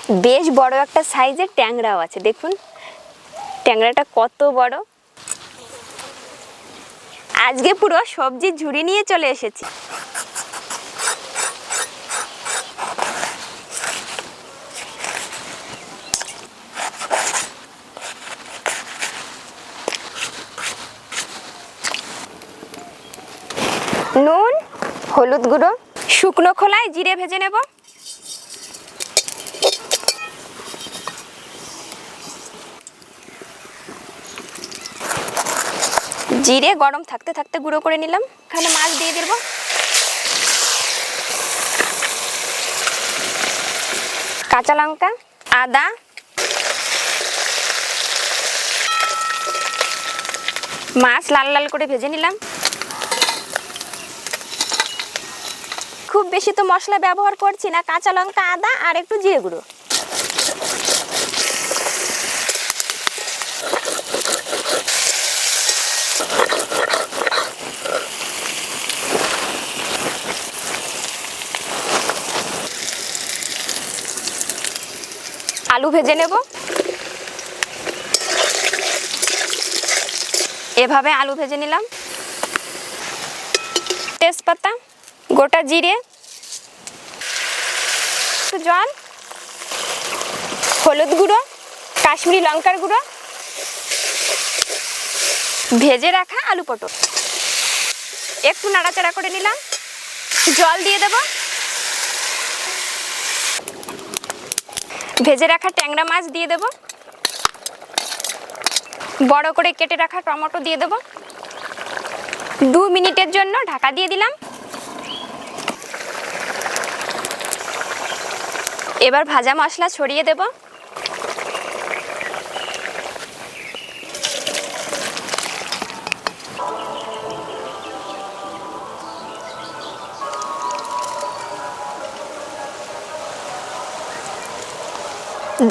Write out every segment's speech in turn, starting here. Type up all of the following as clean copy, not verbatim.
বেশ বড় একটা সাইজের ট্যাংরাও আছে, দেখুন ট্যাংরাটা কত বড়। আজকে পুরো সবজির ঝুড়ি নিয়ে চলে এসেছি। নুন, হলুদ গুঁড়ো, শুকনো খোলায় জিরে ভেজে নেব। জিরে গরম থাকতে থাকতে গুঁড়ো করে নিলাম। এখানে মাছ দিয়ে দেব। কাঁচা লঙ্কা, আদা, মাছ লাল লাল করে ভেজে নিলাম। খুব বেশি তো মশলা ব্যবহার করছি না, কাঁচা লঙ্কা, আদা আর একটু জিরে গুঁড়ো। আলু ভেজে নেব। এভাবে আলু ভেজে নিলাম। তেজপাতা, গোটা জিরে, একটু জল, হলুদ গুঁড়ো, কাশ্মীরি লঙ্কার গুঁড়ো, ভেজে রাখা আলু পটল, একটু নাড়াচাড়া করে নিলাম। জল দিয়ে দেব। ভেজে রাখা ট্যাংরা মাছ দিয়ে দেব। বড় করে কেটে রাখা টমেটো দিয়ে দেব। 2 মিনিটের জন্য ঢাকা দিয়ে দিলাম। এবার ভাজা মশলা ছড়িয়ে দেব।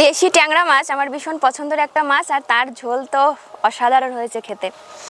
দেশি ট্যাংরা মাছ আমার ভীষণ পছন্দের একটা মাছ, আর তার ঝোল তো অসাধারণ হয়েছে খেতে।